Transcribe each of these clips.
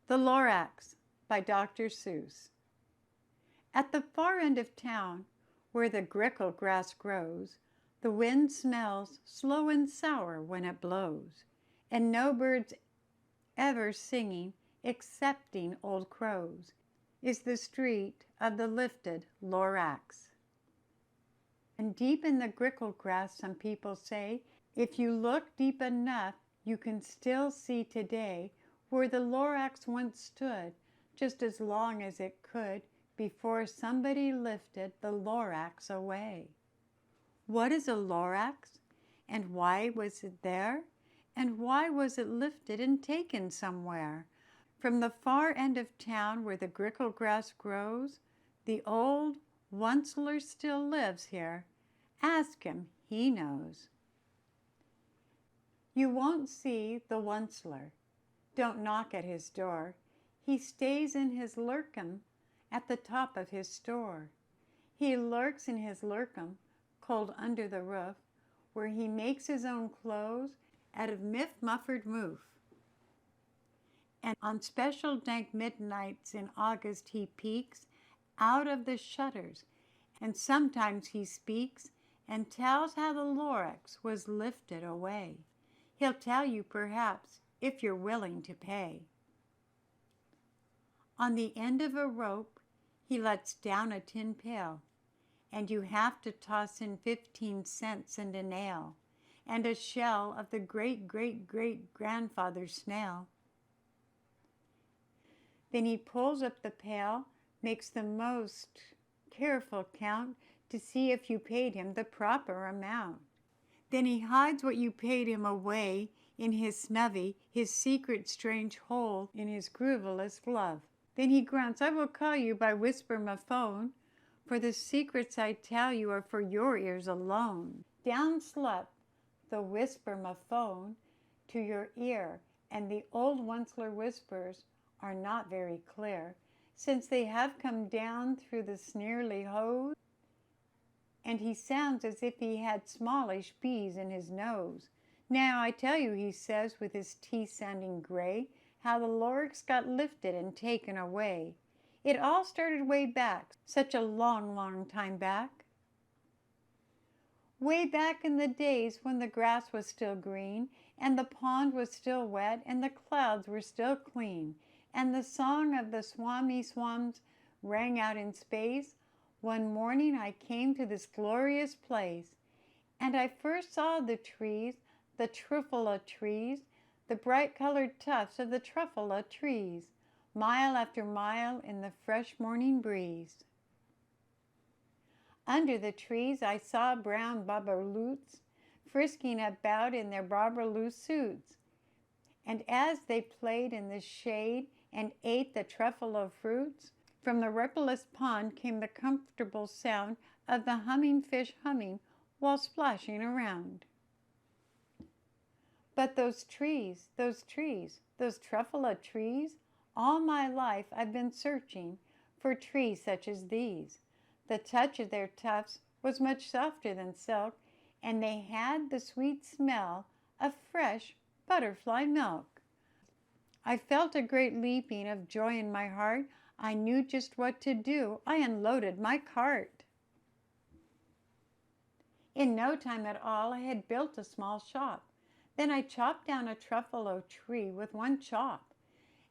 The Lorax by Dr. Seuss. At the far end of town, where the grickle grass grows, the wind smells slow and sour when it blows, and no birds ever singing excepting old crows, is the street of the lifted Lorax. And deep in the grickle grass, some people say, if you look deep enough, you can still see today where the Lorax once stood, just as long as it could before somebody lifted the Lorax away. What is a Lorax? And why was it there? And why was it lifted and taken somewhere? From the far end of town where the grickle grass grows, the old Once-ler still lives here. Ask him, he knows. You won't see the Once-ler. Don't knock at his door. He stays in his lurkum at the top of his store. He lurks in his lurkum, cold under the roof, where he makes his own clothes out of muffered moof. And on special dank midnights in August he peeks out of the shutters, and sometimes he speaks and tells how the Lorax was lifted away. He'll tell you perhaps if you're willing to pay. On the end of a rope he lets down a tin pail, and you have to toss in 15 cents and a nail, and a shell of the great-great-great-grandfather snail. Then he pulls up the pail, makes the most careful count to see if you paid him the proper amount. Then he hides what you paid him away in his snubby, his secret strange hole in his grooveless glove. Then he grunts, I will call you by whisper my phone, for the secrets I tell you are for your ears alone. Down slept the whisper my phone to your ear, and the old Once-ler whispers are not very clear, since they have come down through the sneerly hose, and he sounds as if he had smallish bees in his nose. Now I tell you, he says, with his teeth sounding gray, how the Lorax got lifted and taken away. It all started way back, such a long, long time back. Way back in the days when the grass was still green, and the pond was still wet, and the clouds were still clean, and the song of the swami swans rang out in space. One morning I came to this glorious place, and I first saw the trees, the Truffula trees, the bright-colored tufts of the Truffula trees, mile after mile in the fresh morning breeze. Under the trees I saw brown babaloots frisking about in their barbaloo suits, and as they played in the shade and ate the Truffula fruits, from the rippleless pond came the comfortable sound of the humming fish humming while splashing around. But those trees, those Truffula trees, all my life I've been searching for trees such as these. The touch of their tufts was much softer than silk, and they had the sweet smell of fresh butterfly milk. I felt a great leaping of joy in my heart. I knew just what to do. I unloaded my cart. In no time at all I had built a small shop. Then I chopped down a Truffula tree with one chop,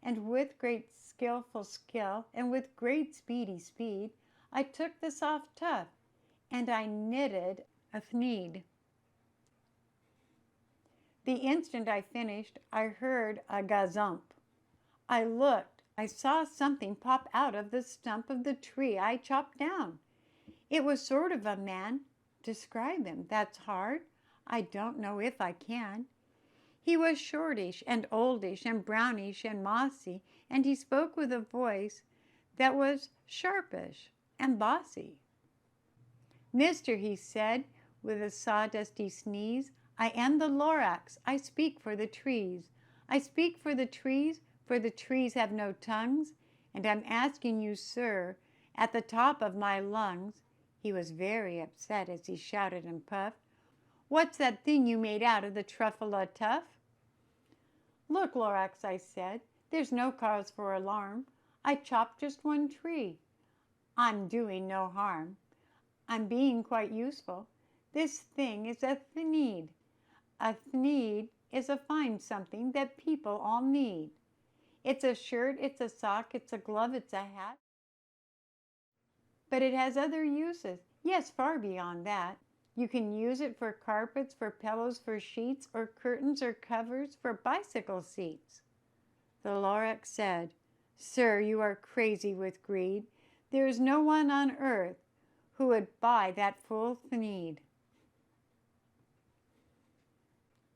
and with great skillful skill and with great speedy speed, I took the soft tuft and I knitted a thneed. The instant I finished, I heard a gazump. I looked. I saw something pop out of the stump of the tree I chopped down. It was sort of a man. Describe him, that's hard. I don't know if I can. He was shortish and oldish and brownish and mossy, and he spoke with a voice that was sharpish and bossy. Mister, he said, with a sawdusty sneeze, I am the Lorax. I speak for the trees. I speak for the trees have no tongues, and I'm asking you, sir, at the top of my lungs. He was very upset as he shouted and puffed. What's that thing you made out of the Truffula tuft? Look, Lorax, I said, There's no cause for alarm. I chopped just one tree. I'm doing no harm. I'm being quite useful. This thing is a thneed. A thneed is a fine something that people all need. It's a shirt, it's a sock, it's a glove, it's a hat. But it has other uses. Yes, far beyond that. You can use it for carpets, for pillows, for sheets, or curtains or covers, for bicycle seats. The Lorax said, "Sir, you are crazy with greed. There is no one on earth who would buy that full thneed."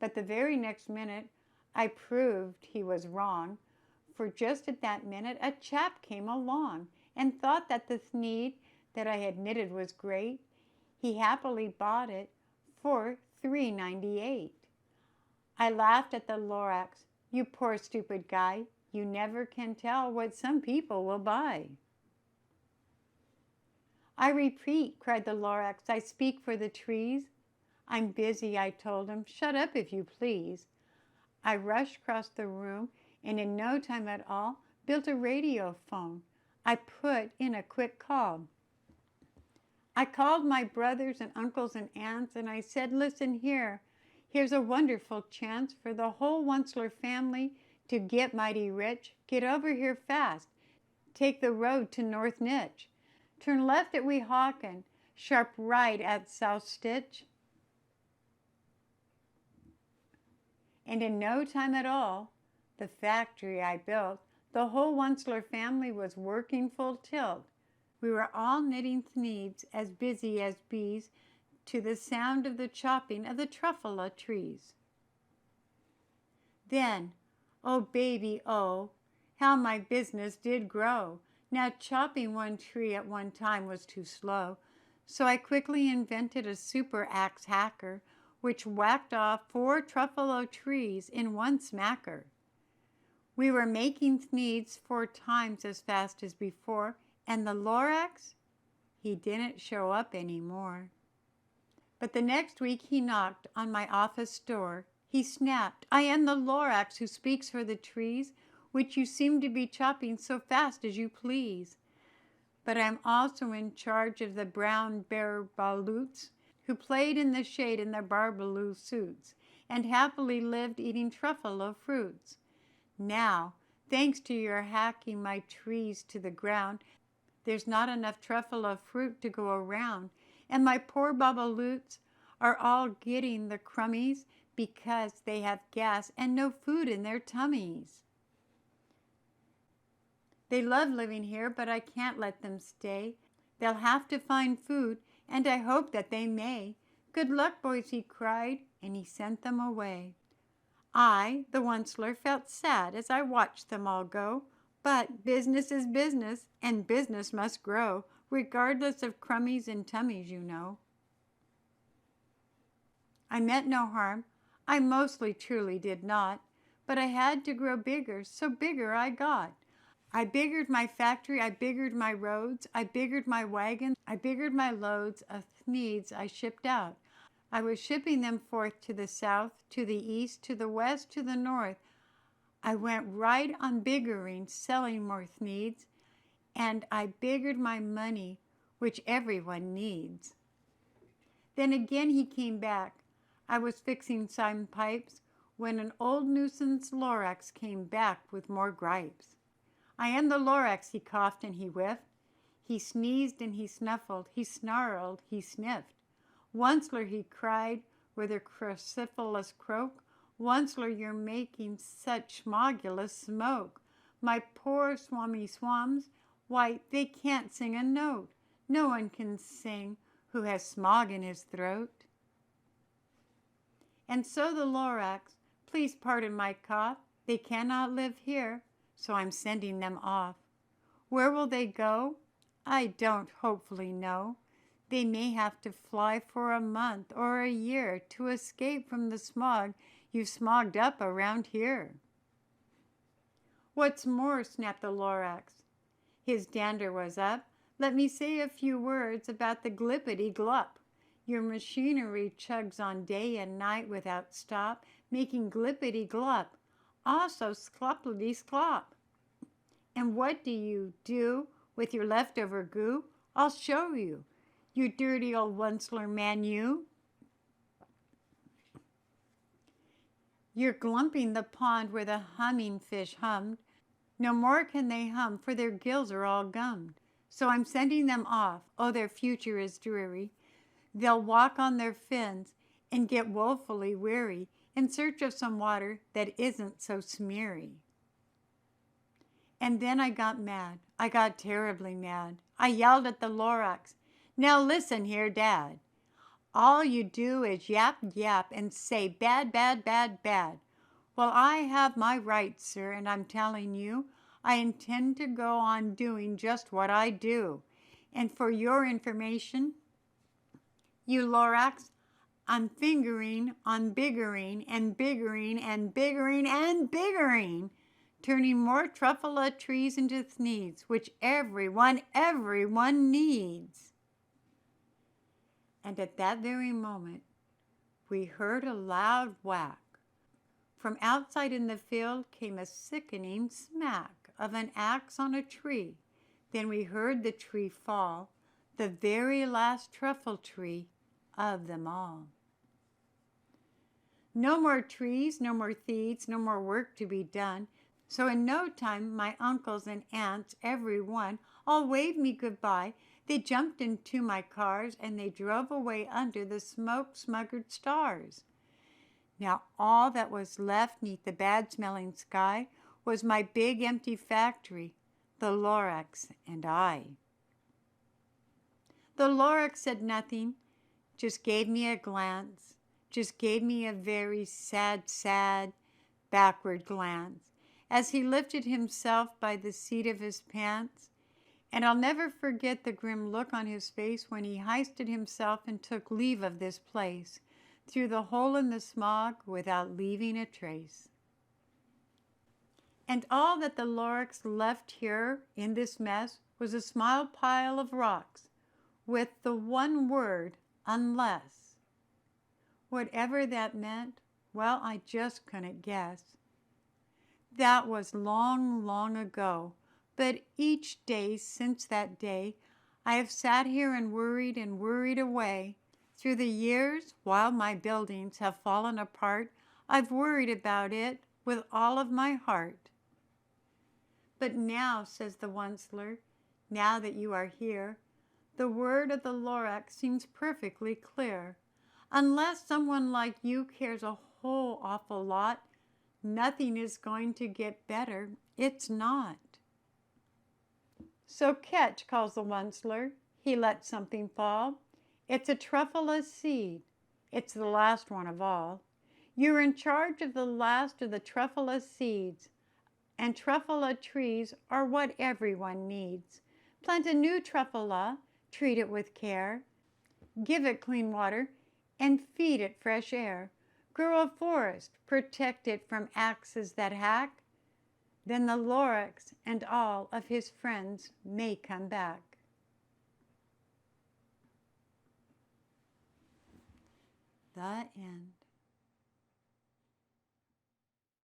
But the very next minute I proved he was wrong, for just at that minute a chap came along and thought that the thneed that I had knitted was great. He happily bought it for $3.98. I laughed at the Lorax. "You poor stupid guy, you never can tell what some people will buy." "I repeat," cried the Lorax, "I speak for the trees." "I'm busy," I told him. "Shut up if you please." I rushed across the room and in no time at all built a radio phone. I put in a quick call. I called my brothers and uncles and aunts and I said, "Listen here. Here's a wonderful chance for the whole Once-ler family to get mighty rich. Get over here fast. Take the road to North Nitch. Turn left at Weehawken, sharp right at South Stitch." And in no time at all, the factory I built, the whole Once-ler family was working full tilt. We were all knitting thneeds, as busy as bees, to the sound of the chopping of the Truffula trees. Then, oh baby, oh, how my business did grow. Now chopping one tree at one time was too slow, so I quickly invented a super axe hacker, which whacked off 4 Truffula trees in one smacker. We were making thneeds 4 times as fast as before, and the Lorax, he didn't show up anymore. But the next week he knocked on my office door. He snapped, "I am the Lorax who speaks for the trees, which you seem to be chopping so fast as you please. But I'm also in charge of the brown bear baloots, who played in the shade in their barbaloo suits, and happily lived eating Truffula fruits. Now, thanks to your hacking my trees to the ground, there's not enough Truffula fruit to go around, and my poor babaloots are all getting the crummies because they have gas and no food in their tummies. They love living here, but I can't let them stay. They'll have to find food, and I hope that they may. Good luck, boys," he cried, and he sent them away. I, the Once-ler, felt sad as I watched them all go, but business is business, and business must grow, regardless of crummies and tummies, you know. I meant no harm. I mostly truly did not, but I had to grow bigger, so bigger I got. I biggered my factory, I biggered my roads, I biggered my wagons, I biggered my loads of thneeds I shipped out. I was shipping them forth to the south, to the east, to the west, to the north. I went right on biggering, selling more thneeds, and I biggered my money, which everyone needs. Then again he came back. I was fixing some pipes when an old nuisance Lorax came back with more gripes. "I am the Lorax," he coughed and he whiffed. He sneezed and he snuffled, he snarled, he sniffed. "Once-ler," he cried with a cruciferous croak, "Once-ler, you're making such smogulous smoke. My poor swammy swams, why, they can't sing a note. No one can sing who has smog in his throat." And so the Lorax, please pardon my cough, they cannot live here, so I'm sending them off. Where will they go? I don't hopefully know. They may have to fly for a month or a year to escape from the smog you've smogged up around here. "What's more," snapped the Lorax, his dander was up, "let me say a few words about the glippity-glup. Your machinery chugs on day and night without stop, making glippity-glup Also skloppity-sklop. And what do you do with your leftover goo? I'll show you, you dirty old Once-ler man, you. You're glumping the pond where the humming fish hummed. No more can they hum, for their gills are all gummed. So I'm sending them off. Oh, their future is dreary. They'll walk on their fins and get woefully weary in search of some water that isn't so smeary. And then I got mad. I got terribly mad. I yelled at the Lorax, "Now listen here, Dad. All you do is yap, yap, and say bad, bad, bad, bad. Well, I have my rights, sir, and I'm telling you, I intend to go on doing just what I do. And for your information, you Lorax, I'm fingering on biggering and biggering and biggering and biggering, turning more Truffula trees into thneeds, which everyone needs." And at that very moment, we heard a loud whack. From outside in the field came a sickening smack of an axe on a tree. Then we heard the tree fall, the very last truffle tree of them all. No more trees, no more thieves, no more work to be done. So in no time, my uncles and aunts, every one, all waved me goodbye. They jumped into my cars, and they drove away under the smoke-smuggered stars. Now all that was left 'neath the bad-smelling sky was my big empty factory, the Lorax and I. The Lorax said nothing, just gave me a glance, just gave me a very sad, sad, backward glance, as he lifted himself by the seat of his pants. And I'll never forget the grim look on his face when he hoisted himself and took leave of this place, through the hole in the smog without leaving a trace. And all that the Lorax left here in this mess was a small pile of rocks, with the one word, unless. Whatever that meant, well, I just couldn't guess. That was long, long ago. But each day since that day, I have sat here and worried away. Through the years, while my buildings have fallen apart, I've worried about it with all of my heart. But now, says the Once-ler, now that you are here, the word of the Lorax seems perfectly clear. Unless someone like you cares a whole awful lot, nothing is going to get better. It's not. So catch, calls the Once-ler. He lets something fall. It's a Truffula seed. It's the last one of all. You're in charge of the last of the Truffula seeds. And Truffula trees are what everyone needs. Plant a new Truffula, treat it with care. Give it clean water and feed it fresh air. Grow a forest, protect it from axes that hack. Then the Lorax and all of his friends may come back. The end.